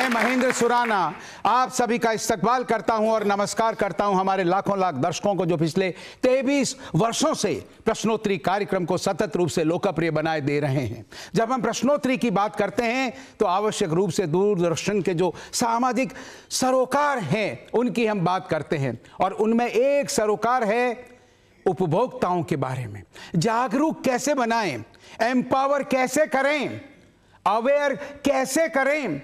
मैं महेंद्र सुराना आप सभी का इस्तकबाल करता हूं और नमस्कार करता हूं हमारे लाखों लाख दर्शकों को जो पिछले 23 वर्षों से प्रश्नोत्तरी कार्यक्रम को सतत रूप से लोकप्रिय बनाए दे रहे हैं। जब हम प्रश्नोत्तरी की बात करते हैं तो आवश्यक रूप से दूरदर्शन के जो सामाजिक सरोकार हैं उनकी हम बात करते हैं, और उनमें एक सरोकार है उपभोक्ताओं के बारे में। जागरूक कैसे बनाएं, एम्पावर कैसे करें, अवेयर कैसे करें।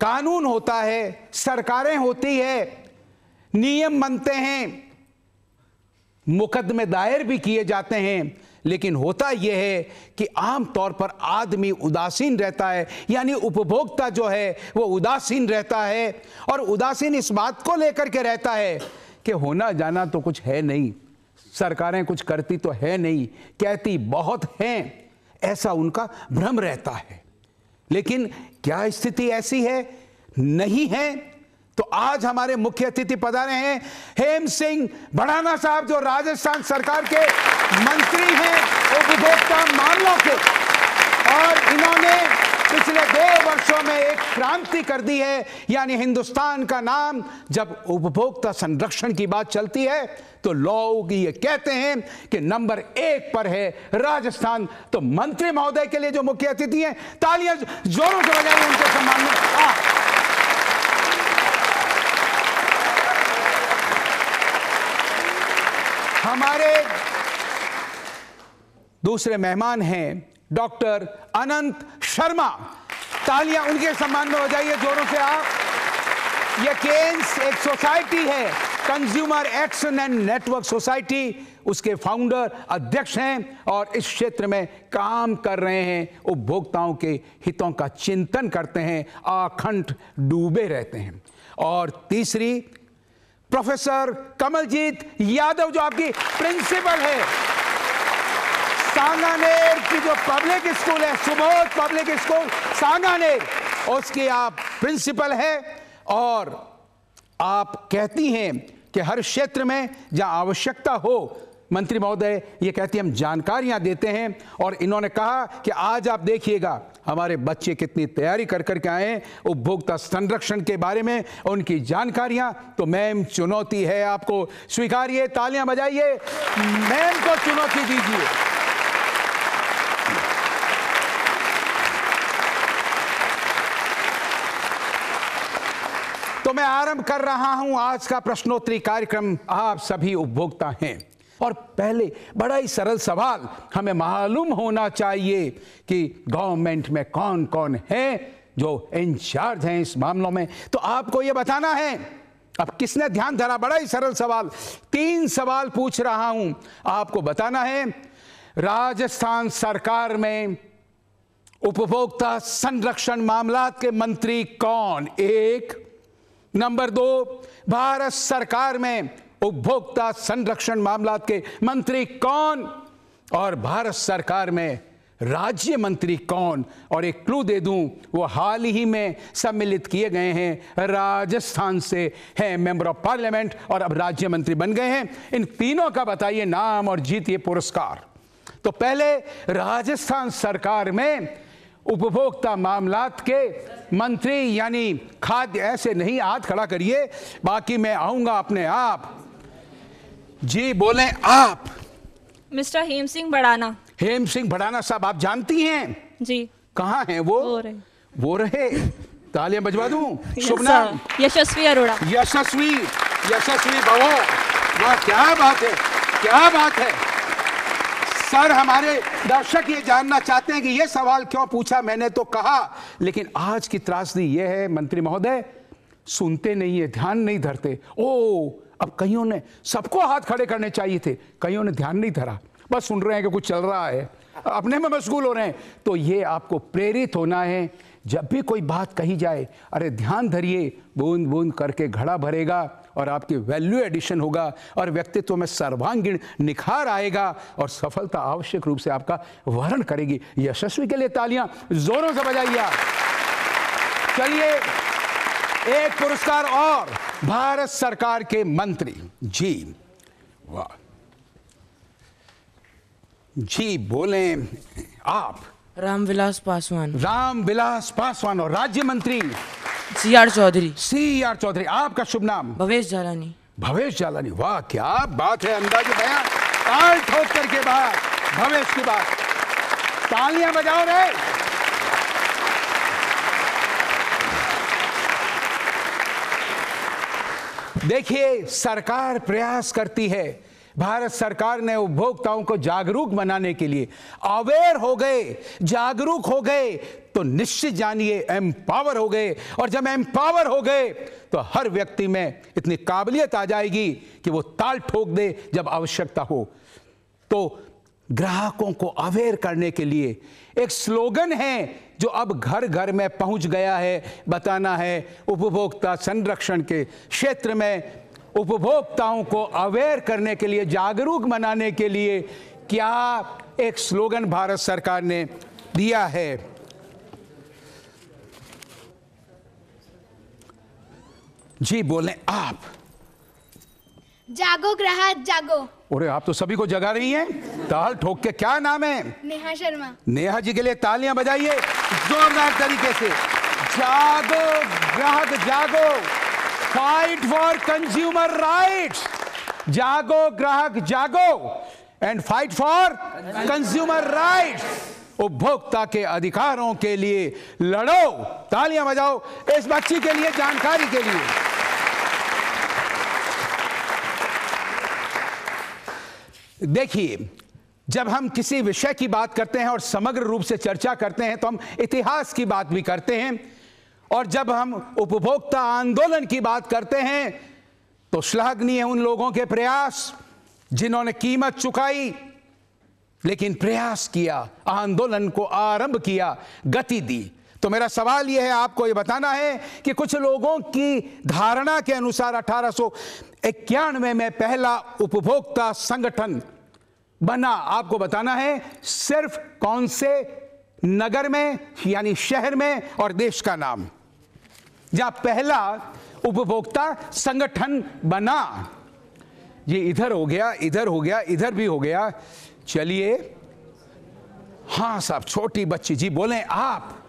कानून होता है, सरकारें होती है, नियम बनते हैं, मुकदमे दायर भी किए जाते हैं, लेकिन होता यह है कि आमतौर पर आदमी उदासीन रहता है, यानी उपभोक्ता जो है वो उदासीन रहता है। और उदासीन इस बात को लेकर के रहता है कि होना जाना तो कुछ है नहीं, सरकारें कुछ करती तो है नहीं, कहती बहुत हैं, ऐसा उनका भ्रम रहता है। लेकिन क्या स्थिति ऐसी है? नहीं है। तो आज हमारे मुख्य अतिथि पधारे हैं हेम सिंह भड़ाना साहब, जो राजस्थान सरकार के मंत्री हैं उपभोक्ता मामलों के, और इन्होंने पिछले 2 वर्षों में एक क्रांति कर दी है। यानी हिंदुस्तान का नाम जब उपभोक्ता संरक्षण की बात चलती है तो लोग ये कहते हैं कि नंबर 1 पर है राजस्थान। तो मंत्री महोदय के लिए जो मुख्य अतिथि हैं, तालियां जोरों से बजाइए उनके सम्मान में। हमारे दूसरे मेहमान हैं डॉक्टर अनंत शर्मा, तालियां उनके सम्मान में बजाइए जोरों से आप। ये केन्स एक सोसाइटी है, consumer action and network society, उसके फाउंडर अध्यक्ष हैं और इस क्षेत्र में काम कर रहे हैं, उपभोक्ताओं के हितों का चिंतन करते हैं, अखंड डूबे रहते हैं। और तीसरी प्रोफेसर कमलजीत यादव, जो आपकी प्रिंसिपल है सांगानेर की जो पब्लिक स्कूल है, सुबोध पब्लिक स्कूल सांगानेर, उसकी आप प्रिंसिपल है, और आप कहती हैं कि हर क्षेत्र में जहां आवश्यकता हो, मंत्री महोदय ये कहती हैं हम जानकारियां देते हैं। और इन्होंने कहा कि आज आप देखिएगा हमारे बच्चे कितनी तैयारी कर करके आए हैं उपभोक्ता संरक्षण के बारे में, उनकी जानकारियां। तो मैम चुनौती है आपको, स्वीकारिए, तालियां बजाइए, मैम को चुनौती दीजिए। तो मैं आरंभ कर रहा हूं आज का प्रश्नोत्तरी कार्यक्रम। आप सभी उपभोक्ता हैं, और पहले बड़ा ही सरल सवाल हमें मालूम होना चाहिए कि गवर्नमेंट में कौन कौन है जो इंचार्ज हैं इस मामलों में। तो आपको यह बताना है। अब किसने ध्यान धरा? बड़ा ही सरल सवाल, 3 सवाल पूछ रहा हूं, आपको बताना है राजस्थान सरकार में उपभोक्ता संरक्षण मामलात के मंत्री कौन? 1। नंबर 2, भारत सरकार में उपभोक्ता संरक्षण मामलात के मंत्री कौन? और भारत सरकार में राज्य मंत्री कौन? और एक क्लू दे दूं, वो हाल ही में सम्मिलित किए गए हैं, राजस्थान से हैं, मेंबर ऑफ पार्लियामेंट और अब राज्य मंत्री बन गए हैं। इन तीनों का बताइए नाम और जीतिए पुरस्कार। तो पहले राजस्थान सरकार में उपभोक्ता मामलात के मंत्री, यानी खाद्य, ऐसे नहीं हाथ खड़ा करिए, बाकी मैं आऊंगा अपने आप। जी बोलें आप। मिस्टर हेम सिंह भड़ाना। हेम सिंह भड़ाना साहब आप जानती हैं? जी। कहाँ हैं वो? वो रहे, तालियां बजवा दूं। शुभ नाम? यशस्वी अरोड़ा। यशस्वी भवो, वाह क्या बात है, क्या बात है। सर, हमारे दर्शक ये जानना चाहते हैं कि ये सवाल क्यों पूछा। मैंने तो कहा, लेकिन आज की त्रासदी ये है मंत्री महोदय, सुनते नहीं है, ध्यान नहीं धरते। ओ, अब कईयों ने, सबको हाथ खड़े करने चाहिए थे, कईयों ने ध्यान नहीं धरा, बस सुन रहे हैं कि कुछ चल रहा है, अपने में मशगूल हो रहे हैं। तो ये आपको प्रेरित होना है, जब भी कोई बात कही जाए, अरे ध्यान धरिए, बूंद बूंद करके घड़ा भरेगा और आपकी वैल्यू एडिशन होगा और व्यक्तित्व में सर्वांगीण निखार आएगा और सफलता आवश्यक रूप से आपका वर्ण करेगी। यशस्वी के लिए तालियां जोरों से बजाइए आप। चलिए, एक पुरस्कार और, भारत सरकार के मंत्री। जी वाह, जी बोलें आप। रामविलास पासवान। रामविलास पासवान। और राज्य मंत्री? CR चौधरी। CR चौधरी। आपका शुभ नाम? भवेश जालानी। भवेश जालानी। वाह क्या बात है, अंदाज बयां, ताल ठोक करके बात, भवेश की बात, तालियां बजाओ रे। देखिए, सरकार प्रयास करती है, भारत सरकार ने उपभोक्ताओं को जागरूक बनाने के लिए, अवेयर हो गए, जागरूक हो गए तो निश्चित जानिए एम्पावर हो गए, और जब एम्पावर हो गए तो हर व्यक्ति में इतनी काबिलियत आ जाएगी कि वो ताल ठोक दे जब आवश्यकता हो। तो ग्राहकों को अवेयर करने के लिए एक स्लोगन है जो अब घर घर में पहुंच गया है, बताना है उपभोक्ता संरक्षण के क्षेत्र में उपभोक्ताओं को अवेयर करने के लिए, जागरूक बनाने के लिए क्या एक स्लोगन भारत सरकार ने दिया है। जी बोलें आप। जागो ग्राहक जागो। अरे आप तो सभी को जगा रही हैं, ताल ठोक के। क्या नाम है? नेहा शर्मा। नेहा जी के लिए तालियां बजाइए जोरदार तरीके से। जागो ग्राहक जागो, फाइट फॉर कंज्यूमर राइट्स। जागो ग्राहक जागो and fight for consumer rights. उपभोक्ता के अधिकारों के लिए लड़ो। तालियां बजाओ इस बच्ची के लिए, जानकारी के लिए। देखिए, जब हम किसी विषय की बात करते हैं और समग्र रूप से चर्चा करते हैं तो हम इतिहास की बात भी करते हैं, और जब हम उपभोक्ता आंदोलन की बात करते हैं तो श्लाघनीय उन लोगों के प्रयास जिन्होंने कीमत चुकाई लेकिन प्रयास किया, आंदोलन को आरंभ किया, गति दी। तो मेरा सवाल यह है, आपको यह बताना है कि कुछ लोगों की धारणा के अनुसार 1891 में पहला उपभोक्ता संगठन बना। आपको बताना है सिर्फ कौन से नगर में, यानी शहर में, और देश का नाम जहां पहला उपभोक्ता संगठन बना। ये इधर हो गया, इधर हो गया, इधर भी हो गया। चलिए, हाँ साहब, छोटी बच्ची जी बोलें आप।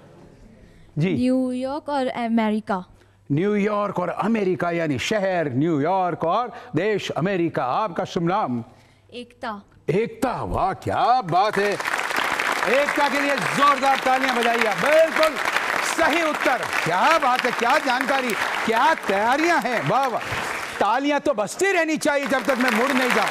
जी। न्यूयॉर्क और अमेरिका। न्यूयॉर्क और अमेरिका, यानी शहर न्यूयॉर्क और देश अमेरिका। आपका शुभ नाम? एकता। एकता। वाह क्या बात है, एकता के लिए जोरदार तालियां बजाइए। बिल्कुल सही उत्तर। क्या बात है, क्या जानकारी, क्या तैयारियां हैं। वाह वाह, तालियां तो बजती रहनी चाहिए जब तक मैं मुड़ नहीं जाऊं।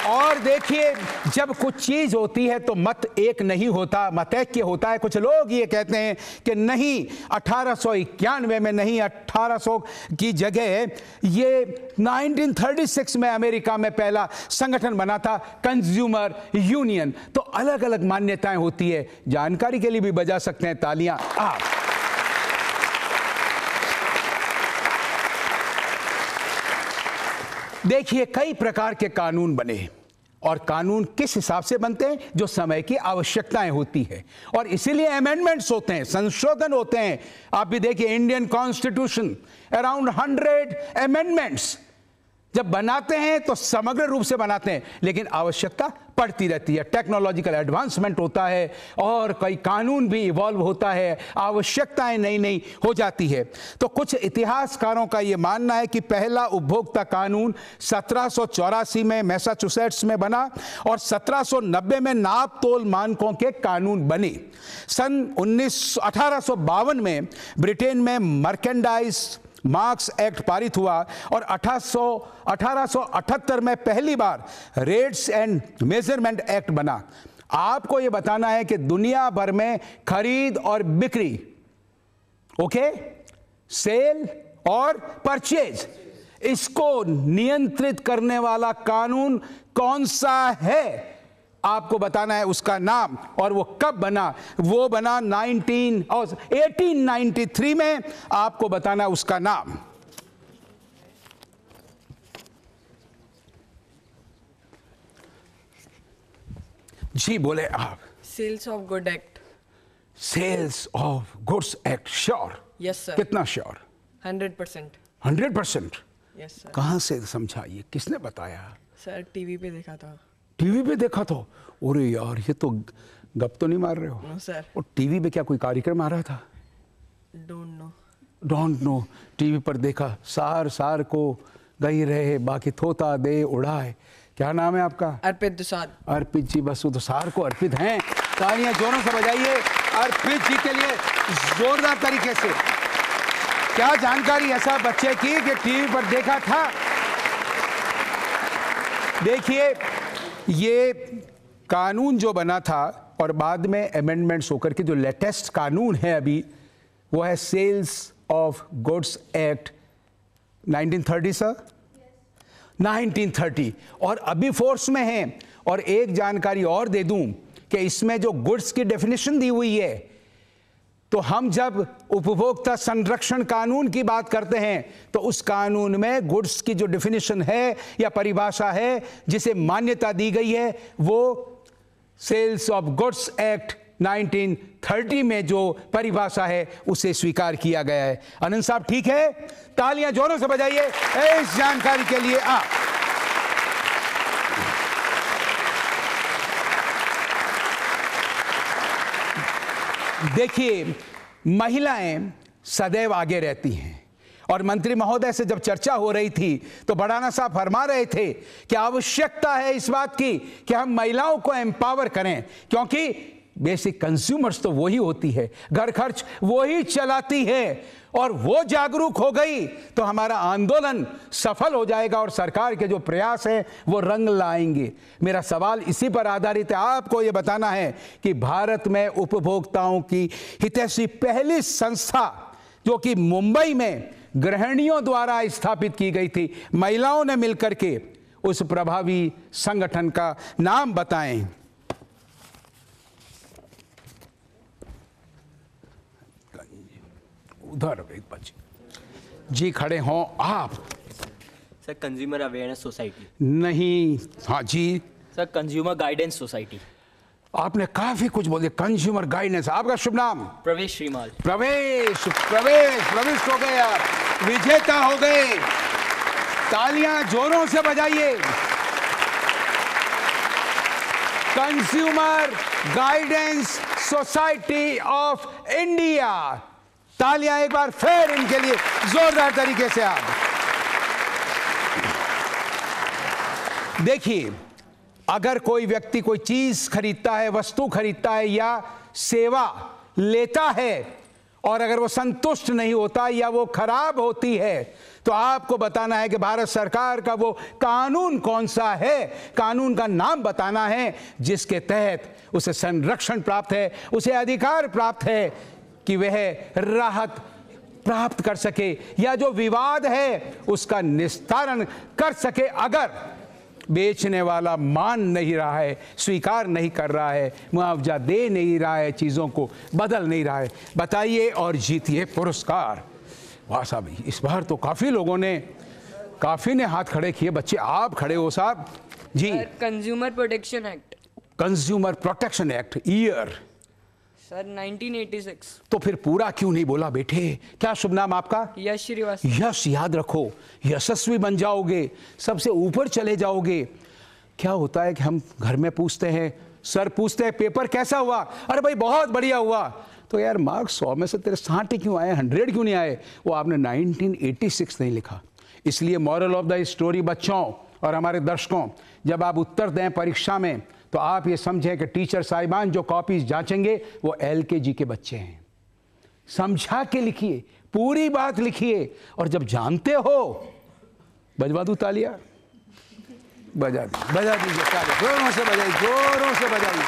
और देखिए, जब कुछ चीज होती है तो मत एक नहीं होता, मतैक्य होता है। कुछ लोग ये कहते हैं कि नहीं, 1891 में नहीं, 1800 की जगह ये 1936 में अमेरिका में पहला संगठन बना था, कंज्यूमर यूनियन। तो अलग अलग मान्यताएं होती है। जानकारी के लिए भी बजा सकते हैं तालियां आप। देखिए, कई प्रकार के कानून बने, और कानून किस हिसाब से बनते हैं? जो समय की आवश्यकताएं होती है, और इसीलिए अमेंडमेंट्स होते हैं, संशोधन होते हैं। आप भी देखिए, इंडियन कॉन्स्टिट्यूशन अराउंड 100 अमेंडमेंट्स जब बनाते हैं तो समग्र रूप से बनाते हैं, लेकिन आवश्यकता पड़ती रहती है, टेक्नोलॉजिकल एडवांसमेंट होता है और कई कानून भी इवॉल्व होता है, आवश्यकताएं नई नई हो जाती है। तो कुछ इतिहासकारों का यह मानना है कि पहला उपभोक्ता कानून 1784 में मैसाचुसेट्स में बना और 1790 में नाप तोल मानकों के कानून बने। सन 1852 में ब्रिटेन में मर्केंडाइज मार्क्स एक्ट पारित हुआ और 1878 में पहली बार रेट्स एंड मेजरमेंट एक्ट बना। आपको यह बताना है कि दुनिया भर में खरीद और बिक्री, ओके, सेल और परचेज, इसको नियंत्रित करने वाला कानून कौन सा है? आपको बताना है उसका नाम, और वो कब बना। वो बना 1893 में। आपको बताना उसका नाम। जी बोले आप। Sales of good act. Sales of goods act. Sure? Yes sir. कितना श्योर? 100%। 100%? Yes sir. कहां से समझाइए, किसने बताया? सर टीवी पे देखा था। टीवी पे देखा था? अरे यार, ये तो गप तो नहीं मार रहे हो? No, sir. और टीवी पे क्या कोई कार्यक्रम आ रहा था? Don't know. Don't know. TV पर देखा सार सार को गई रहे बाकी थोता दे उड़ाए। क्या नाम है आपका? Arpit Dusad. अर्पित जी, बस वो तो सार को अर्पित हैं। तालियां जोरों से बजाइए अर्पित जी के लिए जोरदार तरीके से। क्या जानकारी ऐसा बच्चे की कि टीवी पर देखा था। देखिए, ये कानून जो बना था और बाद में अमेंडमेंट्स होकर के जो लेटेस्ट कानून है अभी, वो है sales of goods act 1930 sir, 1930, और अभी फोर्स में है। और एक जानकारी और दे दूं कि इसमें जो गुड्स की डेफिनेशन दी हुई है, तो हम जब उपभोक्ता संरक्षण कानून की बात करते हैं तो उस कानून में गुड्स की जो डेफिनेशन है या परिभाषा है जिसे मान्यता दी गई है, वो सेल्स ऑफ गुड्स एक्ट 1930 में जो परिभाषा है उसे स्वीकार किया गया है। आनंद साहब ठीक है? तालियां जोरों से बजाइए इस जानकारी के लिए। देखिए, महिलाएं सदैव आगे रहती हैं और मंत्री महोदय से जब चर्चा हो रही थी तो बड़ाना साहब फरमा रहे थे कि आवश्यकता है इस बात की कि हम महिलाओं को एम्पावर करें, क्योंकि बेसिक कंज्यूमर्स तो वही होती है, घर खर्च वही चलाती है, और वो जागरूक हो गई तो हमारा आंदोलन सफल हो जाएगा और सरकार के जो प्रयास हैं वो रंग लाएंगे। मेरा सवाल इसी पर आधारित है। आपको ये बताना है कि भारत में उपभोक्ताओं की हितैषी पहली संस्था जो कि मुंबई में गृहिणियों द्वारा स्थापित की गई थी, महिलाओं ने मिलकर के, उस प्रभावी संगठन का नाम बताएं। उधर एक बच्चे जी खड़े हों आप। Sir, consumer awareness society. नहीं, हाँ जी सर, कंज्यूमर गाइडेंस सोसाइटी। आपने काफी कुछ बोल दिया। Consumer guidance. आपका शुभ नाम? प्रवेश श्रीमाल। प्रवेश हो गए आप, विजेता हो गए। तालियां जोरों से बजाइए। Consumer guidance society of India. तालियां एक बार फिर इनके लिए जोरदार तरीके से आप। देखिए, अगर कोई व्यक्ति कोई चीज खरीदता है, वस्तु खरीदता है या सेवा लेता है और अगर वो संतुष्ट नहीं होता या वो खराब होती है, तो आपको बताना है कि भारत सरकार का वो कानून कौन सा है, कानून का नाम बताना है जिसके तहत उसे संरक्षण प्राप्त है, उसे अधिकार प्राप्त है कि वह राहत प्राप्त कर सके या जो विवाद है उसका निस्तारण कर सके। अगर बेचने वाला मान नहीं रहा है, स्वीकार नहीं कर रहा है, मुआवजा दे नहीं रहा है, चीज़ों को बदल नहीं रहा है, बताइए और जीतिए पुरस्कार। वाह साहब, इस बार तो काफ़ी लोगों ने, काफ़ी ने हाथ खड़े किए। बच्चे आप खड़े हो साहब जी। Consumer protection act. Consumer protection act year sir 1986। तो फिर पूरा क्यों नहीं बोला बेटे? क्या शुभ नाम आपका? यश श्रीवास्तव। यश याद रखो, यशस्वी बन जाओगे, सबसे ऊपर चले जाओगे। क्या होता है कि हम घर में पूछते हैं, सर पूछते हैं पेपर कैसा हुआ? अरे भाई बहुत बढ़िया हुआ। तो यार मार्क्स 100 में से तेरे 60 क्यों आए, 100 क्यों नहीं आए? वो आपने 1986 नहीं लिखा। इसलिए मॉरल ऑफ द स्टोरी बच्चों और हमारे दर्शकों, जब आप उत्तर दें परीक्षा में तो आप ये समझें कि टीचर साहिबान जो कॉपीज जांचेंगे वो LKG के बच्चे हैं। समझा के लिखिए, पूरी बात लिखिए, और जब जानते हो, बजवा दूं तालियां? बजा दीजिए तालियां, जोरों से बजाइए, जोरों से बजाइए।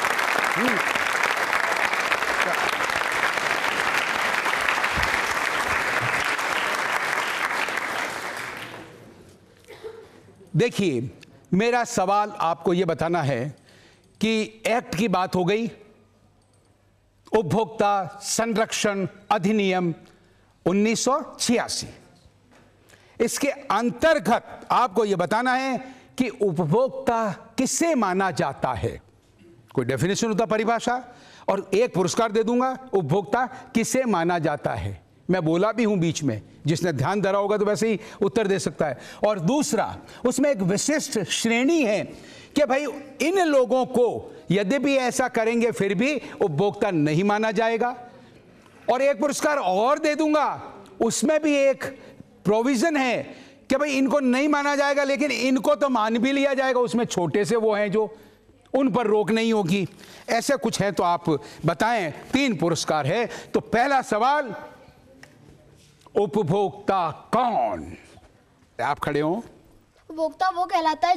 देखिए, मेरा सवाल आपको यह बताना है कि एक्ट की बात हो गई, उपभोक्ता संरक्षण अधिनियम 1986। इसके अंतर्गत आपको यह बताना है कि उपभोक्ता किसे माना जाता है। कोई डेफिनेशन होता, परिभाषा, और एक पुरस्कार दे दूंगा। उपभोक्ता किसे माना जाता है? मैं बोला भी हूं बीच में, जिसने ध्यान धरा होगा तो वैसे ही उत्तर दे सकता है। और दूसरा, उसमें एक विशिष्ट श्रेणी है कि भाई इन लोगों को यद्यपि ऐसा करेंगे फिर भी उपभोक्ता नहीं माना जाएगा। और एक पुरस्कार और दे दूंगा, उसमें भी एक प्रोविजन है कि भाई इनको नहीं माना जाएगा लेकिन इनको तो मान भी लिया जाएगा। उसमें छोटे से वो हैं जो उन पर रोक नहीं होगी। ऐसे कुछ है तो आप बताएं। 3 पुरस्कार है। तो पहला सवाल, उपभोक्ता कौन? आप खड़े हो। उपभोक्ता वो कहलाता है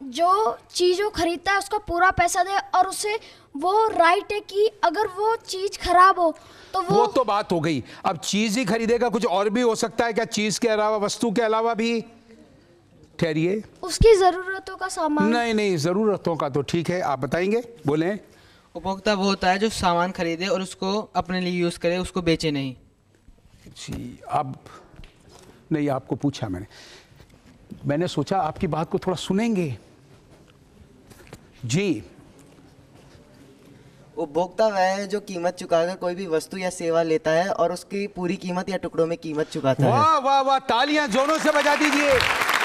जो चीज वो खरीदता है उसका पूरा पैसा दे और उसे वो राइट है कि अगर वो चीज खराब हो तो वो तो बात हो गई। अब चीज ही खरीदेगा, कुछ और भी हो सकता है क्या? चीज के अलावा, वस्तु के अलावा भी? ठहरिए, उसकी जरूरतों का सामान। नहीं, जरूरतों का तो ठीक है। आप बताएंगे, बोलें। उपभोक्ता वो होता है जो सामान खरीदे और उसको अपने लिए यूज करे, उसको बेचे नहीं। जी, अब नहीं, आपको पूछा मैंने सोचा आपकी बात को थोड़ा सुनेंगे। जी, उपभोक्ता वह है जो कीमत चुकाकर कोई भी वस्तु या सेवा लेता है और उसकी पूरी कीमत या टुकड़ों में कीमत चुकाता है। वाह वाह वाह, तालियां जोरों से बजा दीजिए।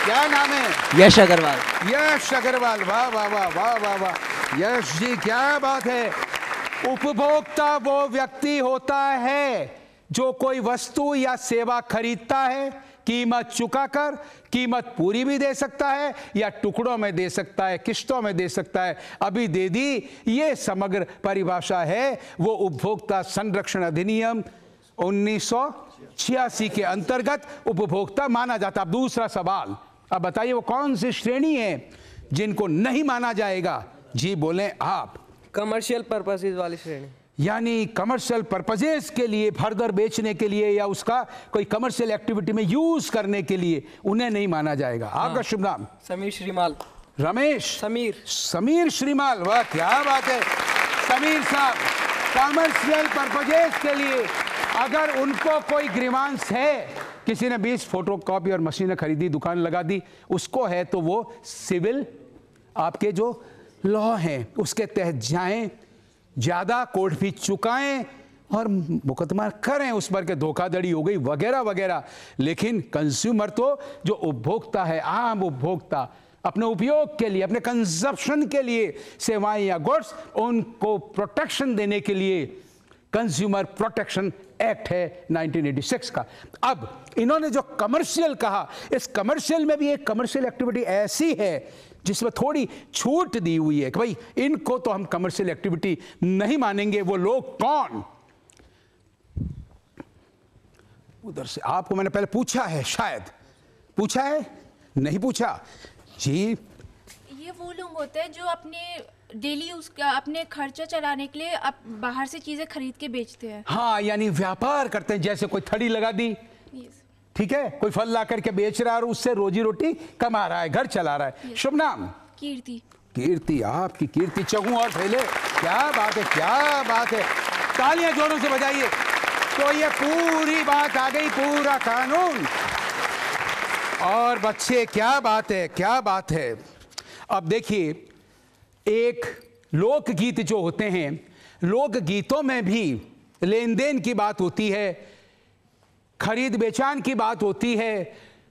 क्या नाम है? यश अग्रवाल। यश अग्रवाल, वाह वाह वाह वाह वाह वाह। यश जी, क्या बात है। उपभोक्ता वो व्यक्ति होता है जो कोई वस्तु या सेवा खरीदता है, कीमत चुकाकर, कीमत पूरी भी दे सकता है या टुकड़ों में दे सकता है, किश्तों में दे सकता है, अभी दे दी। ये समग्र परिभाषा है। वो उपभोक्ता संरक्षण अधिनियम 1986 के अंतर्गत उपभोक्ता माना जाता। अब दूसरा सवाल, अब बताइए वो कौन सी श्रेणी है जिनको नहीं माना जाएगा? जी बोलें आप। कमर्शियल पर्पसेस वाली श्रेणी, यानी कमर्शियल पर्पजेस के लिए, फर्दर बेचने के लिए या उसका कोई कमर्शियल एक्टिविटी में यूज करने के लिए उन्हें नहीं माना जाएगा। आपका शुभ नाम? समीर श्रीमाल। रमेश? समीर श्रीमाल, वाह क्या बात है। समीर साहब, कमर्शियल पर्पजेस के लिए अगर उनको कोई ग्रीवांस है, किसी ने 20 फोटोकॉपी और मशीनें खरीदी, दुकान लगा दी, उसको है तो वो सिविल आपके जो लॉ हैं उसके तहत जाएं, ज्यादा कोर्ट फी चुकाएं और मुकदमा करें उस पर के धोखाधड़ी हो गई वगैरह वगैरह। लेकिन कंज्यूमर तो जो उपभोक्ता है, आम उपभोक्ता, अपने उपयोग के लिए, अपने कंजप्शन के लिए सेवाएं या गुड्स, उनको प्रोटेक्शन देने के लिए कंज्यूमर प्रोटेक्शन एक्ट है 1986 का। अब इन्होंने जो कमर्शियल कहा, इस कमर्शियल में भी एक कमर्शियल एक्टिविटी ऐसी है जिसमें थोड़ी छूट दी हुई है कि भाई इनको तो हम कमर्शियल एक्टिविटी नहीं मानेंगे। वो लोग कौन? उधर से आपको मैंने पहले पूछा है, शायद पूछा है, नहीं पूछा। जी, ये वो लोग होते हैं जो अपने डेली उसका अपने खर्चा चलाने के लिए बाहर से चीजें खरीद के बेचते हैं। हाँ, यानी व्यापार करते हैं। जैसे कोई थड़ी लगा दी, ठीक है, कोई फल ला करके बेच रहा है और उससे रोजी रोटी कमा रहा है, घर चला रहा है। शुभ नाम? कीर्ति। कीर्ति, आपकी कीर्ति चगू और फैले। क्या बात है, क्या बात है। तालियां जोरों से बजाइए। तो ये पूरी बात आ गई, पूरा कानून। और बच्चे, क्या बात है, क्या बात है। अब देखिए, एक लोकगीत जो होते हैं, लोकगीतों में भी लेन देन की बात होती है, खरीद बेचान की बात होती है,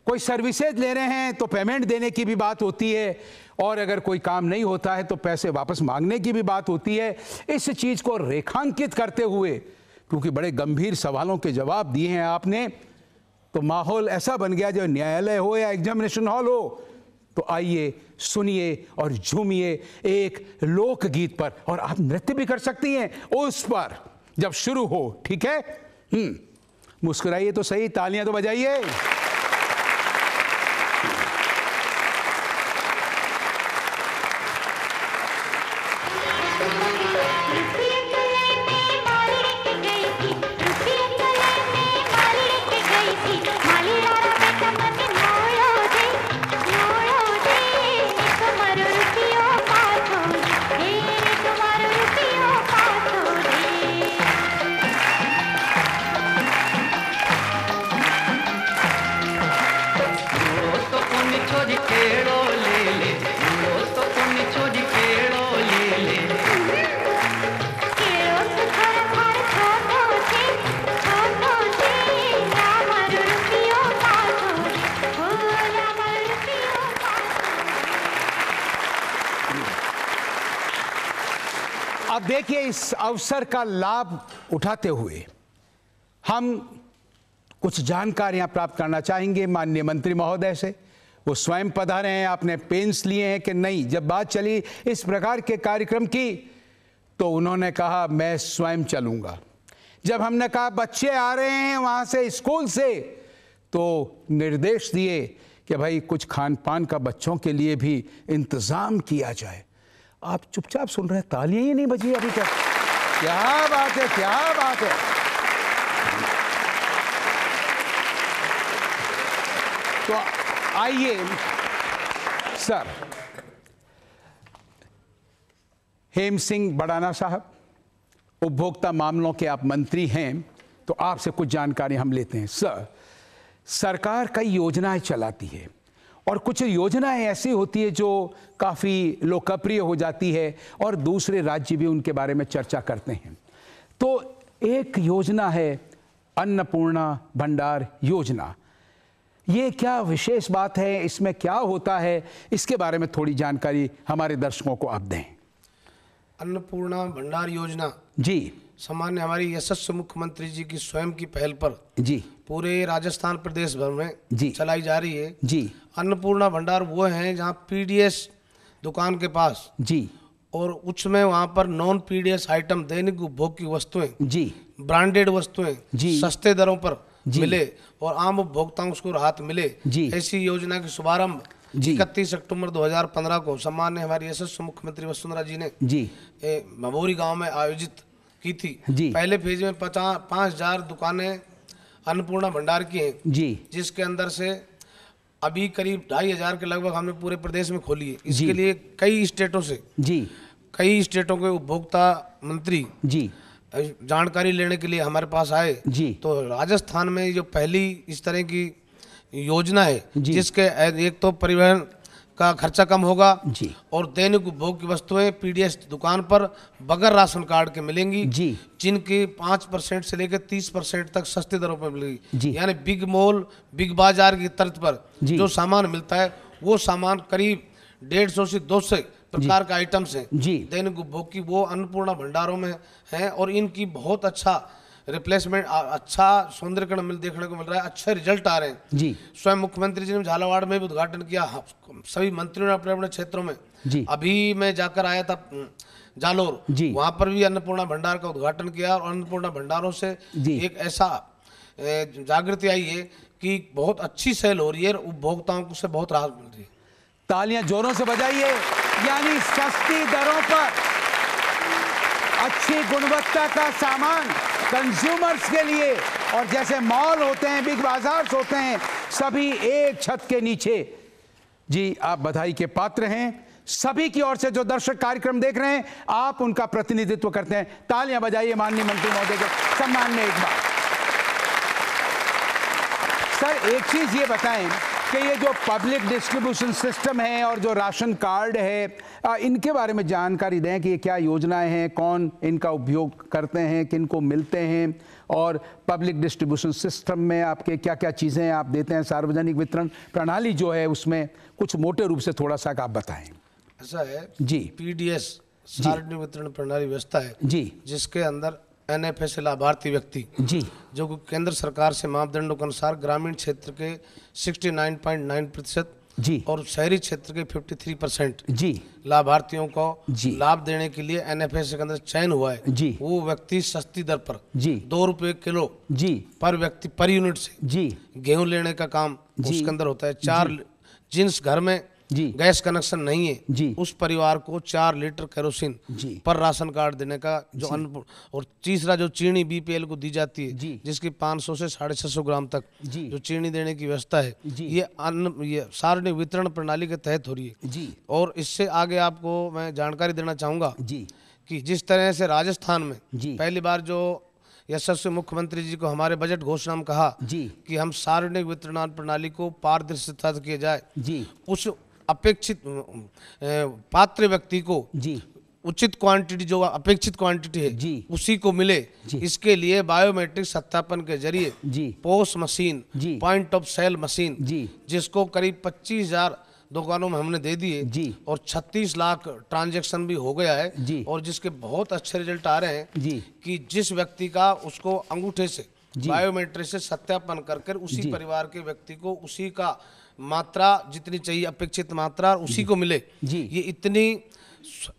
कोई सर्विसेज ले रहे हैं तो पेमेंट देने की भी बात होती है, और अगर कोई काम नहीं होता है तो पैसे वापस मांगने की भी बात होती है। इस चीज को रेखांकित करते हुए, क्योंकि बड़े गंभीर सवालों के जवाब दिए हैं आपने, तो माहौल ऐसा बन गया जो न्यायालय हो या एग्जामिनेशन हॉल हो। तो आइए सुनिए और झूमिए एक लोकगीत पर, और आप नृत्य भी कर सकती हैं उस पर जब शुरू हो। ठीक है? मुस्कुराइए तो सही, तालियां तो बजाइए। देखिए, इस अवसर का लाभ उठाते हुए हम कुछ जानकारियां प्राप्त करना चाहेंगे माननीय मंत्री महोदय से। वो स्वयं पधारे हैं, आपने पेन्स लिए हैं कि नहीं? जब बात चली इस प्रकार के कार्यक्रम की तो उन्होंने कहा मैं स्वयं चलूंगा। जब हमने कहा बच्चे आ रहे हैं वहां से, स्कूल से, तो निर्देश दिए कि भाई कुछ खान पान का बच्चों के लिए भी इंतजाम किया जाए। आप चुपचाप सुन रहे हैं, तालियां ही नहीं बजी अभी तक। क्या बात है, क्या बात है। तो आइए सर, हेम सिंह बड़ाना साहब, उपभोक्ता मामलों के आप मंत्री हैं, तो आपसे कुछ जानकारी हम लेते हैं। सर, सरकार कई योजनाएं चलाती है और कुछ योजनाएं ऐसी होती है जो काफ़ी लोकप्रिय हो जाती है और दूसरे राज्य भी उनके बारे में चर्चा करते हैं। तो एक योजना है अन्नपूर्णा भंडार योजना। ये क्या विशेष बात है, इसमें क्या होता है, इसके बारे में थोड़ी जानकारी हमारे दर्शकों को आप दें। अन्नपूर्णा भंडार योजना जी, सामान्य हमारी यशस्वी मुख्यमंत्री जी की स्वयं की पहल पर जी पूरे राजस्थान प्रदेश भर में जी चलाई जा रही है। जी, अन्नपूर्णा भंडार वो हैं जहाँ पीडीएस दुकान के पास जी, और उसमें वहाँ पर नॉन पीडीएस आइटम, दैनिक उपभोग की वस्तुएं, जी, ब्रांडेड वस्तुएं जी, सस्ते दरों पर जी, मिले और आम उपभोक्ताओं को राहत मिले, जी, ऐसी योजना की शुभारंभ 31 अक्टूबर 2015 को सम्मान्य हमारी यशस्वी मुख्यमंत्री वसुंधरा जी ने जी भभौरी गांव में आयोजित की थी। जी। पहले फेज में 5,000 दुकानें अन्नपूर्णा भंडार की हैं, जी, जिसके अंदर से अभी करीब 2,500 के लगभग हमने पूरे प्रदेश में खोली है। जी। इसके लिए कई स्टेटों से, जी, कई स्टेटों के उपभोक्ता मंत्री जी, जानकारी लेने के लिए हमारे पास आए। जी। तो राजस्थान में जो पहली इस तरह की योजना है, जी। जिसके एक तो परिवहन का खर्चा कम होगा जी, और दैनिक उपभोग की वस्तुएं पीडीएस दुकान पर बगैर राशन कार्ड के मिलेंगी, जी, जिनकी 5% से लेकर 30% तक सस्ती दरों पर जी। मिलेगी। यानी बिग मॉल, बिग बाजार की तर्ज पर जी। जो सामान मिलता है वो सामान करीब 150 से 200 प्रकार का आइटम्स हैं जी। दैनिक उपभोग की, वो अन्नपूर्णा भंडारों में हैं और इनकी बहुत अच्छा रिप्लेसमेंट, अच्छा सौंदर्यकरण देखने को मिल रहा है, अच्छे रिजल्ट आ रहे हैं। जी, स्वयं मुख्यमंत्री जी ने झालावाड़ में भी उद्घाटन किया, सभी मंत्रियों ने अपने अपने क्षेत्रों में। जी। अभी मैं जाकर आया था जालोर, जी। वहां पर भी अन्नपूर्णा भंडार का उद्घाटन किया और अन्नपूर्णा भंडारों से जी। एक ऐसा जागृति आई है कि बहुत अच्छी सेल हो रही है, उपभोक्ताओं को से बहुत राहत मिल रही है। तालियां जोरों से बजाइए। यानी सस्ती दरों पर अच्छी गुणवत्ता का सामान कंज्यूमर्स के लिए, और जैसे मॉल होते हैं, बिग बाजार होते हैं, सभी एक छत के नीचे। जी, आप बधाई के पात्र हैं। सभी की ओर से जो दर्शक कार्यक्रम देख रहे हैं, आप उनका प्रतिनिधित्व करते हैं। तालियां बजाइए माननीय मंत्री महोदय के सम्मान में एक बार। सर, एक चीज ये बताएं कि ये जो पब्लिक डिस्ट्रीब्यूशन सिस्टम है और जो राशन कार्ड है, इनके बारे में जानकारी दें कि ये क्या योजनाएं हैं, कौन इनका उपयोग करते हैं, किन को मिलते हैं, और पब्लिक डिस्ट्रीब्यूशन सिस्टम में आपके क्या क्या चीज़ें आप देते हैं। सार्वजनिक वितरण प्रणाली जो है उसमें कुछ मोटे रूप से थोड़ा सा आप बताएं। ऐसा है जी, पीडीएस सार्वजनिक वितरण प्रणाली व्यवस्था है जी, जिसके अंदर एनएफए से लाभार्थी व्यक्ति, जी, जो कि केंद्र सरकार से मापदंडों के अनुसार ग्रामीण क्षेत्र के 69.9% जी, और शहरी क्षेत्र के 53% जी, लाभार्थियों को जी। लाभ देने के लिए एनएफए के अंदर चयन हुआ है। जी। वो व्यक्ति सस्ती दर पर जी, 2 रुपये किलो जी, पर व्यक्ति पर यूनिट से जी, गेहूं लेने का काम जी। उसके अंदर होता है। 4 जिस घर में जी, गैस कनेक्शन नहीं है, जी, उस परिवार को 4 लीटर केरोसिन जी, पर राशन कार्ड देने का जो अन्न। और तीसरा जो चीनी बीपीएल को दी जाती है, जी, जिसकी 500 से 650 ग्राम तक जी, जो चीनी देने की व्यवस्था है, जी। ये सार्वजनिक वितरण प्रणाली के तहत हो रही है। जी, और इससे आगे आपको मैं जानकारी देना चाहूँगा जी, कि जिस तरह से राजस्थान में जी। पहली बार जो यशस्वी मुख्यमंत्री जी को हमारे बजट घोषणा में कहा जी, कि हम सार्वजनिक वितरण प्रणाली को पारदर्शिता किया जाए, जी, उस अपेक्षित पात्र व्यक्ति को जी, उचित क्वांटिटी, जो अपेक्षित क्वांटिटी है, जी, उसी को मिले। जी। इसके लिए बायोमेट्रिक सत्यापन के जरिए जी, पोस्ट मशीन, जी, पॉइंट ऑफ सेल मशीन, जी, जिसको करीब दुकानों में हमने दे दिए जी। और 36 लाख ट्रांजैक्शन भी हो गया है जी। और जिसके बहुत अच्छे रिजल्ट आ रहे हैं जी। कि जिस व्यक्ति का उसको अंगूठे से बायोमेट्रिक से सत्यापन कर उसी परिवार के व्यक्ति को उसी का मात्रा जितनी चाहिए अपेक्षित मात्रा उसी को मिले। जी। ये इतनी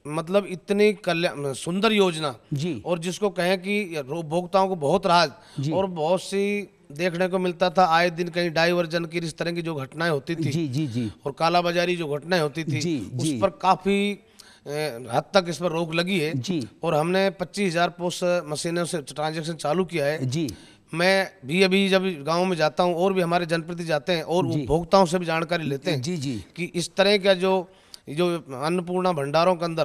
मतलब इतनी कल्याण सुंदर योजना जी। और जिसको कहें कि उपभोक्ताओं को बहुत राहत और बहुत सी देखने को मिलता था आए दिन कहीं डाइवर्जन की इस तरह की जो घटनाएं होती थी जी जी जी और कालाबाजारी जो घटनाएं होती थी जी, उस जी। पर काफी हद तक इस पर रोक लगी है जी। और हमने 25,000 पोस्ट मशीनों से ट्रांजैक्शन चालू किया है जी। मैं भी अभी जब गांव में जाता हूं और भी हमारे जनप्रतिनिधि जाते हैं और उपभोक्ताओं से भी जानकारी लेते हैं जी जी कि इस तरह का जो अन्नपूर्णा भंडारों के अंदर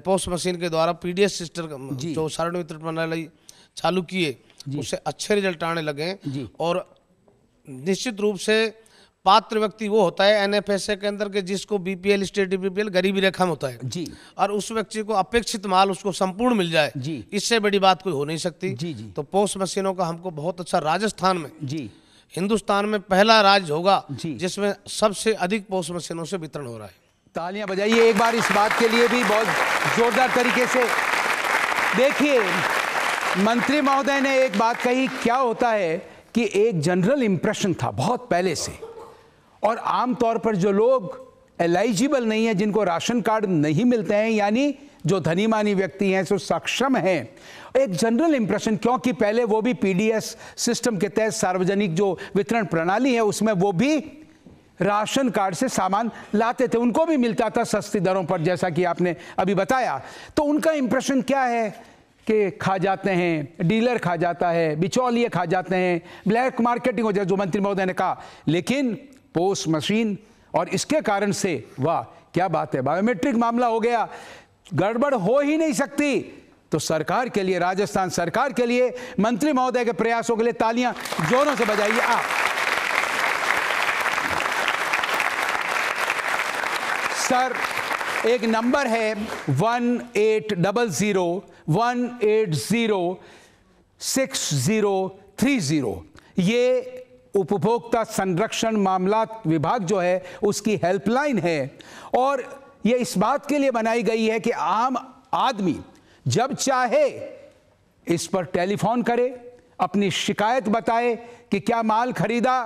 पोस्ट मशीन के द्वारा पीडीएस सिस्टम जो सारण वितरण प्रणाली चालू किए उससे अच्छे रिजल्ट आने लगे और निश्चित रूप से पात्र व्यक्ति वो होता है एनएफएसए के अंदर के जिसको बीपीएल स्टेट बीपीएल गरीबी रेखा में होता है जी और उस व्यक्ति को अपेक्षित माल उसको संपूर्ण मिल जाए जी। इससे बड़ी बात कोई हो नहीं सकती जी जी। तो पोस्ट मशीनों का हमको बहुत अच्छा राजस्थान में जी हिंदुस्तान में पहला राज्य होगा जी। जिसमें सबसे अधिक पोस्ट मशीनों से वितरण हो रहा है। तालियां बजाइए एक बार इस बात के लिए भी बहुत जोरदार तरीके से। देखिए मंत्री महोदय ने एक बात कही, क्या होता है कि एक जनरल इंप्रेशन था बहुत पहले से और आमतौर पर जो लोग एलिजिबल नहीं है जिनको राशन कार्ड नहीं मिलते हैं यानी जो धनी मानी व्यक्ति हैं जो सक्षम हैं, एक जनरल इंप्रेशन क्योंकि पहले वो भी पीडीएस सिस्टम के तहत सार्वजनिक जो वितरण प्रणाली है उसमें वो भी राशन कार्ड से सामान लाते थे, उनको भी मिलता था सस्ती दरों पर जैसा कि आपने अभी बताया। तो उनका इंप्रेशन क्या है कि खा जाते हैं, डीलर खा जाता है, बिचौलिए खा जाते हैं, ब्लैक मार्केटिंग हो जाए जो मंत्री महोदय ने कहा। लेकिन पोस्ट मशीन और इसके कारण से वाह क्या बात है, बायोमेट्रिक मामला हो गया, गड़बड़ हो ही नहीं सकती। तो सरकार के लिए, राजस्थान सरकार के लिए, मंत्री महोदय के प्रयासों के लिए तालियां जोरों से बजाइए आप। सर एक नंबर है 1800-180-6030, ये उपभोक्ता संरक्षण मामलात विभाग जो है उसकी हेल्पलाइन है और ये इस बात के लिए बनाई गई है कि आम आदमी जब चाहे इस पर टेलीफोन करे, अपनी शिकायत बताए कि क्या माल खरीदा,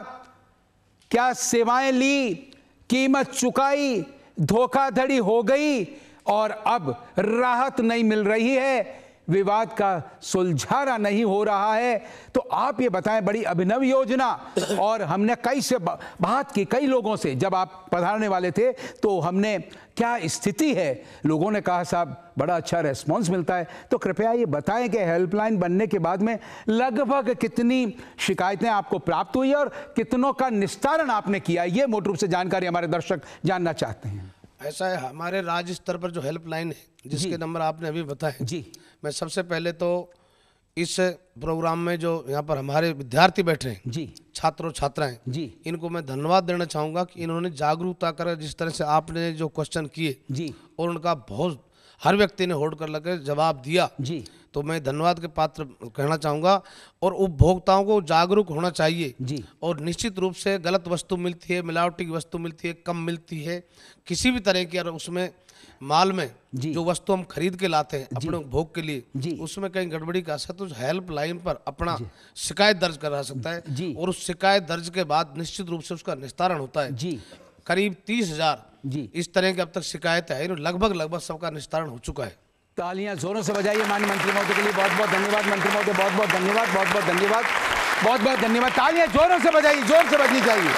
क्या सेवाएं ली, कीमत चुकाई, धोखाधड़ी हो गई और अब राहत नहीं मिल रही है, विवाद का सुलझाना नहीं हो रहा है। तो आप ये बताएं, बड़ी अभिनव योजना और हमने कई से बात की, कई लोगों से जब आप पधारने वाले थे तो हमने क्या स्थिति है, लोगों ने कहा साहब बड़ा अच्छा रेस्पॉन्स मिलता है। तो कृपया ये बताएं कि हेल्पलाइन बनने के बाद में लगभग कितनी शिकायतें आपको प्राप्त हुई और कितनों का निस्तारण आपने किया, ये मोटे रूप से जानकारी हमारे दर्शक जानना चाहते हैं। ऐसा है, हमारे राज्य स्तर पर जो हेल्पलाइन है जिसके नंबर आपने अभी बताए जी, मैं सबसे पहले तो इस प्रोग्राम में जो यहाँ पर हमारे विद्यार्थी बैठे हैं जी, छात्र और छात्राएं जी, इनको मैं धन्यवाद देना चाहूँगा कि इन्होंने जागरूकता कर जिस तरह से आपने जो क्वेश्चन किए जी और उनका बहुत हर व्यक्ति ने होल्ड कर लगे जवाब दिया जी, तो मैं धन्यवाद के पात्र कहना चाहूँगा। और उपभोक्ताओं को जागरूक होना चाहिए जी, और निश्चित रूप से गलत वस्तु मिलती है, मिलावटी वस्तु मिलती है, कम मिलती है, किसी भी तरह की, और उसमें माल में जो वस्तु हम खरीद के लाते हैं अपने उपभोग के लिए उसमें कहीं गड़बड़ी का असर, तो हेल्पलाइन पर अपना शिकायत दर्ज करा सकता है और उस शिकायत दर्ज के बाद निश्चित रूप से उसका निस्तारण होता है जी। करीब 30,000 इस तरह की अब तक शिकायत है, लगभग सबका निस्तारण हो चुका है। तालियां जोरों से बजाइए माननीय मंत्री महोदय के लिए। बहुत बहुत धन्यवाद मंत्री महोदय, बहुत बहुत धन्यवाद, बहुत बहुत धन्यवाद, बहुत बहुत धन्यवाद। तालियां जोरों से बजाइए, जोर से बजनी चाहिए।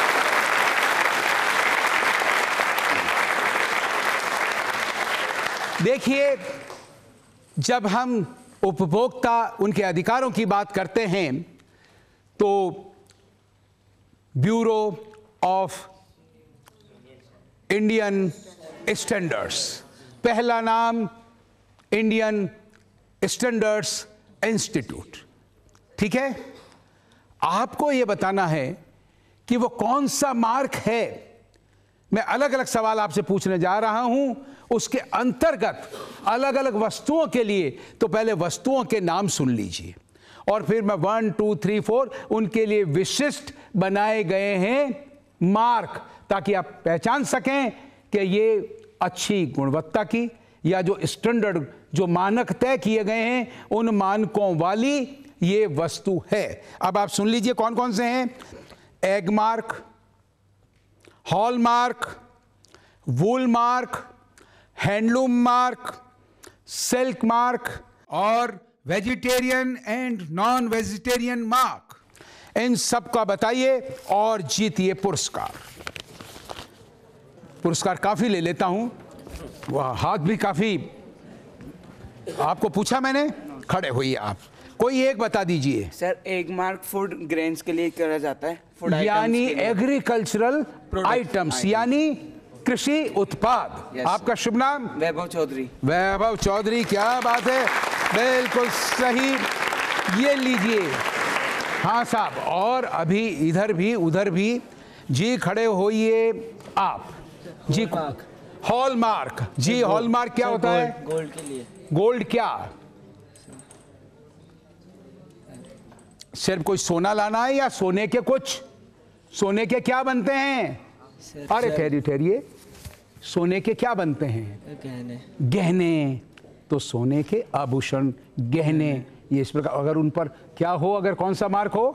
देखिए जब हम उपभोक्ता उनके अधिकारों की बात करते हैं तो ब्यूरो ऑफ इंडियन स्टैंडर्ड्स, पहला नाम इंडियन स्टैंडर्ड्स इंस्टीट्यूट, ठीक है। आपको यह बताना है कि वो कौन सा मार्क है। मैं अलग अलग सवाल आपसे पूछने जा रहा हूं, उसके अंतर्गत अलग अलग वस्तुओं के लिए तो पहले वस्तुओं के नाम सुन लीजिए और फिर मैं 1 2 3 4 उनके लिए विशिष्ट बनाए गए हैं मार्क, ताकि आप पहचान सकें कि ये अच्छी गुणवत्ता की या जो स्टैंडर्ड, जो मानक तय किए गए हैं, उन मानकों वाली ये वस्तु है। अब आप सुन लीजिए कौन कौन से हैं। Agmark, hallmark, wool mark, handloom mark, silk mark और vegetarian and non vegetarian mark. इन सब का बताइए और जीतिए पुरस्कार। पुरस्कार काफी ले लेता हूं, वह हाथ भी काफी, आपको पूछा मैंने, खड़े होइए आप, कोई एक बता दीजिए। Sir egg mark food grains के लिए करा जाता है, फूड यानी एग्रीकल्चरल आइटम्स, यानी कृषि उत्पाद। आपका शुभ नाम? वैभव चौधरी। वैभव चौधरी, क्या बात है, बिल्कुल सही। ये लीजिए। हाँ साहब, और अभी इधर भी उधर भी जी, खड़े होइए आप जी। हॉलमार्क जी, हॉलमार्क क्या होता है? गोल्ड के लिए। गोल्ड क्या? सिर्फ कोई सोना लाना है या सोने के कुछ, सोने के क्या बनते हैं? अरे ठहरिए, सोने के क्या बनते हैं? गहने। गहने, तो सोने के आभूषण, गहने, ये इस प्रकार। अगर उन पर क्या हो, अगर कौन सा मार्क हो?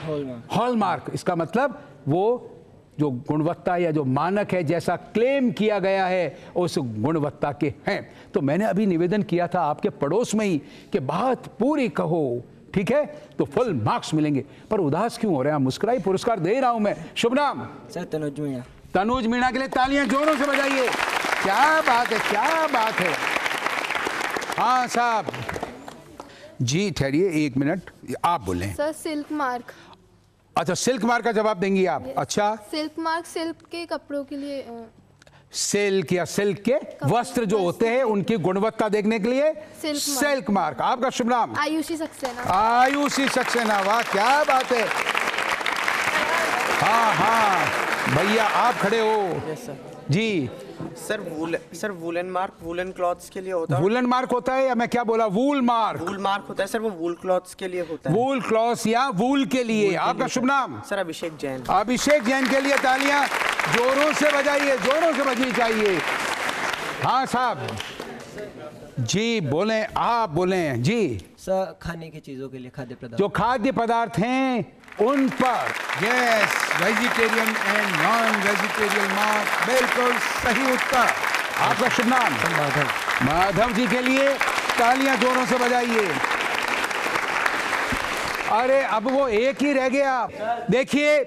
हॉलमार्क। हॉलमार्क। इसका मतलब वो जो गुणवत्ता या जो मानक है, जैसा क्लेम किया गया है, उस गुणवत्ता के हैं। तो मैंने अभी निवेदन किया था आपके पड़ोस में ही कि बात पूरी कहो, ठीक है, तो फुल मार्क्स मिलेंगे। पर उदास क्यों हो रहे हैं? मुस्कुराई, पुरस्कार दे रहा हूं मैं। शुभ नाम? सर तनुज मीणा। तनुज मीणा के लिए तालियां जोरों से बजाइए। क्या बात है, क्या बात है। हाँ साहब जी, ठहरिए एक मिनट, आप बोलें। Sir silk mark. अच्छा, सिल्क मार्क का जवाब देंगी आप? अच्छा, सिल्क मार्क सिल्क के कपड़ों के लिए, सिल्क या सिल्क के वस्त्र जो होते हैं उनकी गुणवत्ता देखने के लिए सिल्क मार्क। आपका शुभ नाम? आयुषी सक्सेना। आयुषी सक्सेना, वाह क्या बात है। हाँ हाँ भैया आप खड़े हो जी। Sir woollen mark woollen clothes के लिए होता है। वूलन मार्क होता है या मैं क्या बोला? वूल मार्क। वूल मार्क होता है सर, वो वूल क्लॉथ्स के लिए होता है। वूल क्लॉथ्स या वूल के लिए। आपका शुभ नाम? सर अभिषेक जैन। अभिषेक जैन के लिए तालियां जोरों से बजाइए, जोरों से बजनी चाहिए। हाँ साहब जी, बोलें, आप बोलें जी। सर खाने की चीजों के लिए, खाद्य पदार्थ, जो खाद्य पदार्थ हैं उन पर yes, vegetarian and non vegetarian mark, बिल्कुल सही उत्तर। आपका शुभ नाम? माधव। माधव जी के लिए तालियां जोरों से बजाइए। अरे अब वो एक ही रह गया, देखिए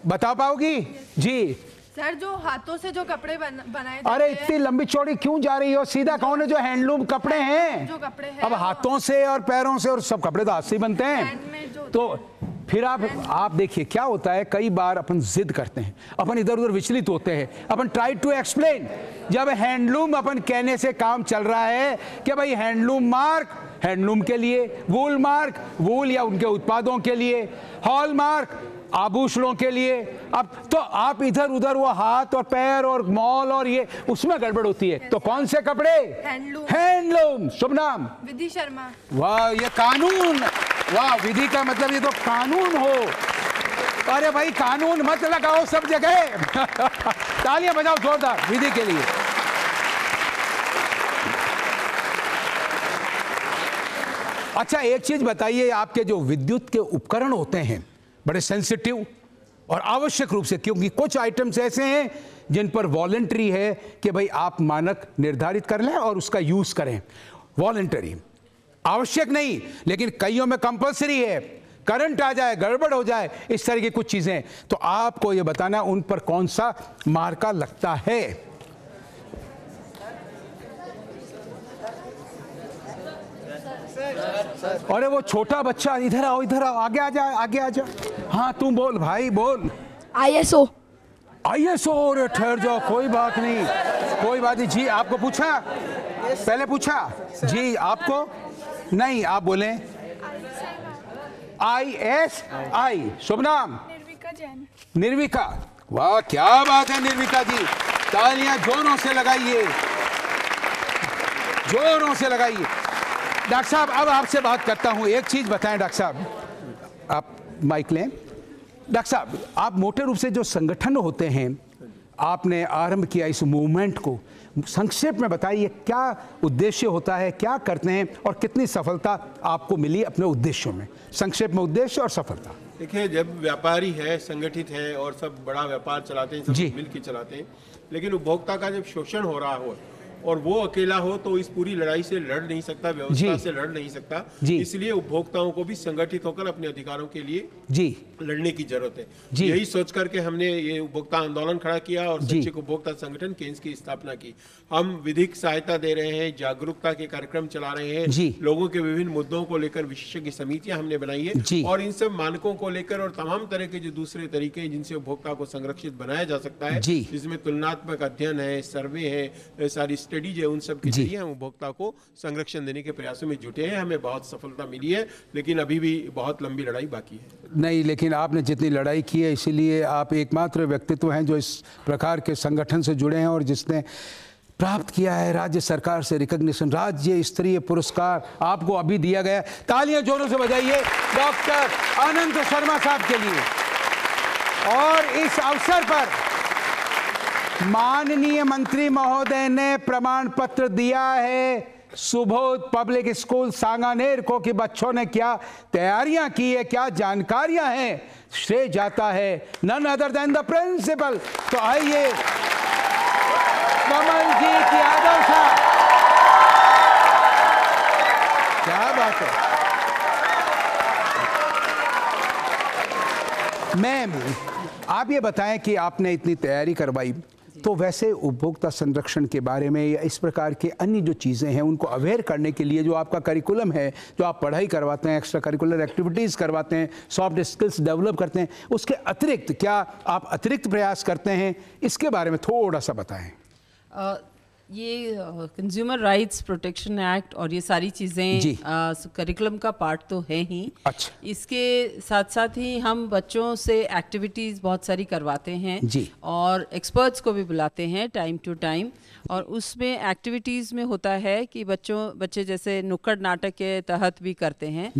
बता पाओगी जी? सर जो हाथों से जो कपड़े बनाए। अरे इतनी लंबी चौड़ी क्यों जा रही हो? सीधा कौन है? जो हैंडलूम कपड़े हैं, जो कपड़े हैं, अब हाथों से और पैरों से, और सब कपड़े तो हाथ से ही बनते हैं। तो फिर आप देखिए क्या होता है, कई बार अपन जिद करते हैं, अपन इधर उधर विचलित होते हैं, अपन ट्राई टू एक्सप्लेन। जब हैंडलूम अपन कहने से काम चल रहा है कि भाई हैंडलूम मार्क हैंडलूम के लिए, वूल मार्क वूल या उनके उत्पादों के लिए, हॉल मार्क आभूषणों के लिए, अब तो आप इधर उधर वो हाथ और पैर और मॉल और ये उसमें गड़बड़ होती है। तो कौन से कपड़े? हैंडलूम। हैंडलूम। शुभ नाम? विधि शर्मा। वाह, ये कानून, वाह, विधि का मतलब ये तो कानून हो। अरे भाई कानून मत लगाओ सब जगह। तालियां बजाओ जोरदार विधि के लिए। अच्छा एक चीज बताइए, आपके जो विद्युत के उपकरण होते हैं बड़े सेंसिटिव और आवश्यक रूप से, क्योंकि कुछ आइटम्स ऐसे हैं जिन पर वॉलंटरी है कि भाई आप मानक निर्धारित कर लें और उसका यूज करें, वॉलंटरी, आवश्यक नहीं, लेकिन कईयों में कंपलसरी है। करंट आ जाए, गड़बड़ हो जाए, इस तरह की कुछ चीजें, तो आपको यह बताना उन पर कौन सा मार्का लगता है। अरे वो छोटा बच्चा, इधर आओ, इधर आओ, आगे आ जा, आगे आ जा। हाँ तू बोल भाई, बोल। ISO। ISO। अरे ठहर जाओ, कोई बात नहीं, कोई बात नहीं जी। आपको पूछा, पहले पूछा जी, आपको नहीं, आप बोलें। ISI। शुभ नाम? निर्विका जैन। निर्विका, वाह क्या बात है निर्विका जी, तालियां जोरों से लगाइए, जोरों से लगाइए। डॉक्टर साहब अब आपसे बात करता हूं, एक चीज बताएं डॉक्टर साहब, आप माइक लें। डॉक्टर साहब आप मोटे रूप से जो संगठन होते हैं आपने आरंभ किया इस मूवमेंट को, संक्षेप में बताइए क्या उद्देश्य होता है, क्या करते हैं और कितनी सफलता आपको मिली अपने उद्देश्यों में? संक्षेप में उद्देश्य और सफलता। देखिए, जब व्यापारी है, संगठित है और सब बड़ा व्यापार चलाते हैं, सब मिल के चलाते हैं, लेकिन उपभोक्ता का जब शोषण हो रहा हो और वो अकेला हो तो इस पूरी लड़ाई से लड़ नहीं सकता, व्यवस्था से लड़ नहीं सकता। इसलिए उपभोक्ताओं को भी संगठित होकर अपने अधिकारों के लिए लड़ने की जरूरत है। यही सोच करके हमने ये उपभोक्ता आंदोलन खड़ा किया और स्वैच्छिक उपभोक्ता संगठन केंस की स्थापना की। हम विधिक सहायता दे रहे हैं, जागरूकता के कार्यक्रम चला रहे हैं, लोगों के विभिन्न मुद्दों को लेकर विशेषज्ञ समितियां हमने बनाई है और इन सब मानकों को लेकर और तमाम तरह के जो दूसरे तरीके हैं जिनसे उपभोक्ता को संरक्षित बनाया जा सकता है, जिसमें तुलनात्मक अध्ययन है, सर्वे है, सारी स्टडीज है, उन सब के जरिए हम उपभोक्ता को संरक्षण देने के प्रयासों में जुटे हैं। हमें बहुत सफलता मिली है, लेकिन अभी भी बहुत लंबी लड़ाई बाकी है। नहीं, लेकिन आपने जितनी लड़ाई की है, इसीलिए आप एकमात्र व्यक्तित्व हैं जो इस प्रकार के संगठन से जुड़े हैं और जिसने प्राप्त किया है राज्य सरकार से रिकॉग्निशन, राज्य स्तरीय पुरस्कार आपको अभी दिया गया। तालियां जोरों से बजाइए डॉक्टर अनंत शर्मा साहब के लिए। और इस अवसर पर माननीय मंत्री महोदय ने प्रमाण पत्र दिया है सुबोध पब्लिक स्कूल सांगानेर को कि बच्चों ने क्या तैयारियां की है, क्या जानकारियां हैं। श्रेय जाता है none other than the principal. तो आइए कमलजीत यादव साहब, क्या बात है मैम। आप ये बताएं कि आपने इतनी तैयारी करवाई, तो वैसे उपभोक्ता संरक्षण के बारे में या इस प्रकार के अन्य जो चीज़ें हैं उनको अवेयर करने के लिए जो आपका करिकुलम है, जो आप पढ़ाई करवाते हैं, एक्स्ट्रा करिकुलर एक्टिविटीज़ करवाते हैं, सॉफ्ट स्किल्स डेवलप करते हैं, उसके अतिरिक्त क्या आप अतिरिक्त प्रयास करते हैं, इसके बारे में थोड़ा सा बताएं। ये कंज्यूमर राइट्स प्रोटेक्शन एक्ट और ये सारी चीज़ें करिकुलम का पार्ट तो है ही। अच्छा। इसके साथ साथ ही हम बच्चों से एक्टिविटीज़ बहुत सारी करवाते हैं और एक्सपर्ट्स को भी बुलाते हैं टाइम टू टाइम। और उसमें एक्टिविटीज़ में होता है कि बच्चे जैसे नुक्कड़ नाटक के तहत भी करते हैं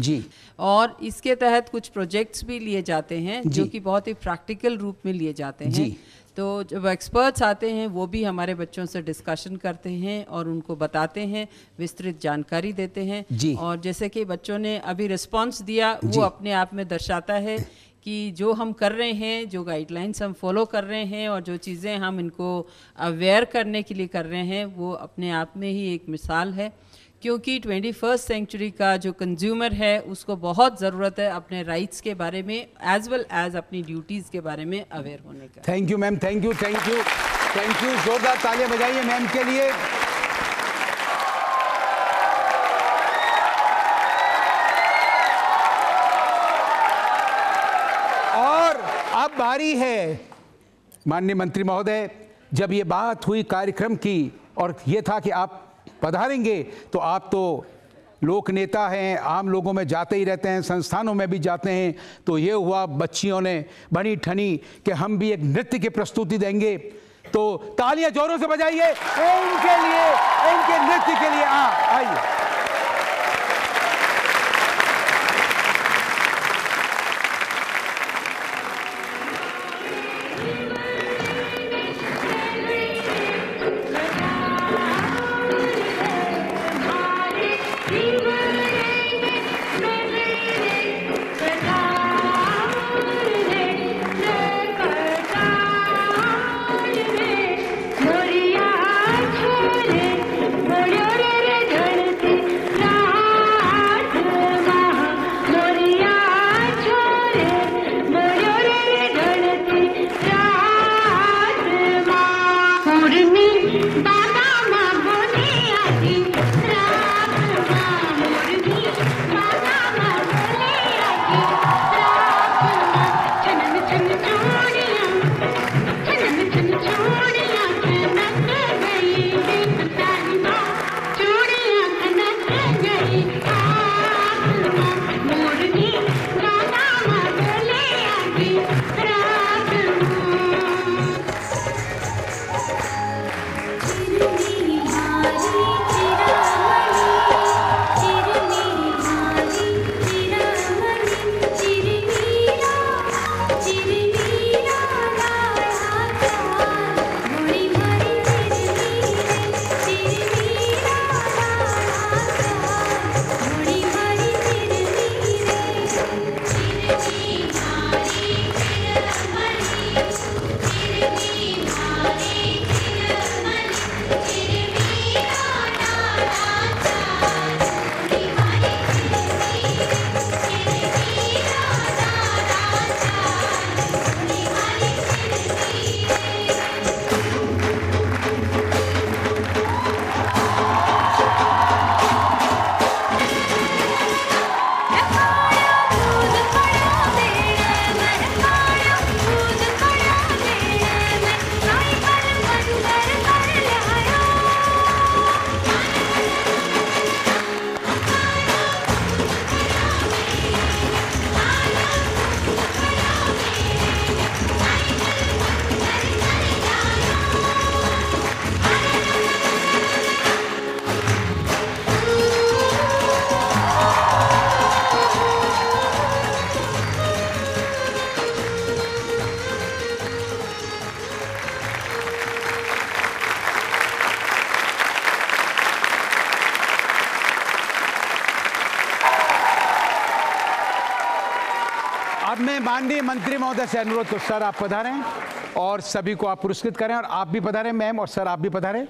और इसके तहत कुछ प्रोजेक्ट्स भी लिए जाते हैं जो कि बहुत ही प्रैक्टिकल रूप में लिए जाते हैं। तो जब एक्सपर्ट्स आते हैं वो भी हमारे बच्चों से डिस्कशन करते हैं और उनको बताते हैं, विस्तृत जानकारी देते हैं। और जैसे कि बच्चों ने अभी रिस्पांस दिया, वो अपने आप में दर्शाता है कि जो हम कर रहे हैं, जो गाइडलाइंस हम फॉलो कर रहे हैं और जो चीज़ें हम इनको अवेयर करने के लिए कर रहे हैं, वो अपने आप में ही एक मिसाल है। क्योंकि 21st सेंचुरी का जो कंज्यूमर है उसको बहुत ज़रूरत है अपने राइट्स के बारे में एज वेल एज अपनी ड्यूटीज़ के बारे में अवेयर होने का। Thank you ma'am, thank you, thank you, thank you. जोरदार तालियां बजाइए मैम के लिए। और अब बारी है माननीय मंत्री महोदय, जब ये बात हुई कार्यक्रम की और ये था कि आप पधारेंगे, तो आप तो लोक नेता हैं, आम लोगों में जाते ही रहते हैं, संस्थानों में भी जाते हैं। तो ये हुआ बच्चियों ने बनी ठनी कि हम भी एक नृत्य की प्रस्तुति देंगे। तो तालियां जोरों से बजाइए इनके लिए, इनके नृत्य के लिए। आइए। माननीय मंत्री महोदय से अनुरोध तो सर आप पधारें और सभी को आप पुरस्कृत करें, और आप भी पधारें मैम, और सर आप भी पधारें।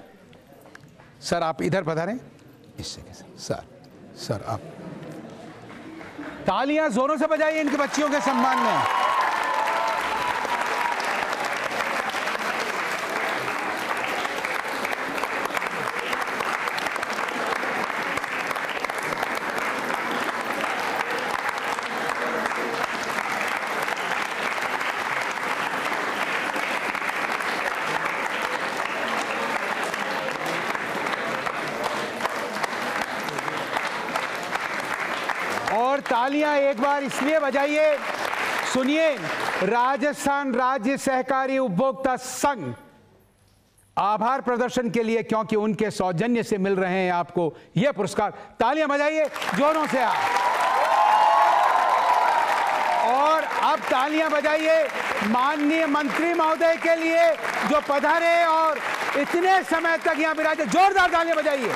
सर आप इधर पधारें, इससे सर आप तालियां जोरों से बजाइए इनके बच्चियों के सम्मान में। और तालियां एक बार इसलिए बजाइए, सुनिए, राजस्थान राज्य सहकारी उपभोक्ता संघ आभार प्रदर्शन के लिए, क्योंकि उनके सौजन्य से मिल रहे हैं आपको यह पुरस्कार। तालियां बजाइए जोरों से आप। और अब तालियां बजाइए माननीय मंत्री महोदय के लिए जो पधारे और इतने समय तक यहां विराजे। जोरदार तालियां बजाइए।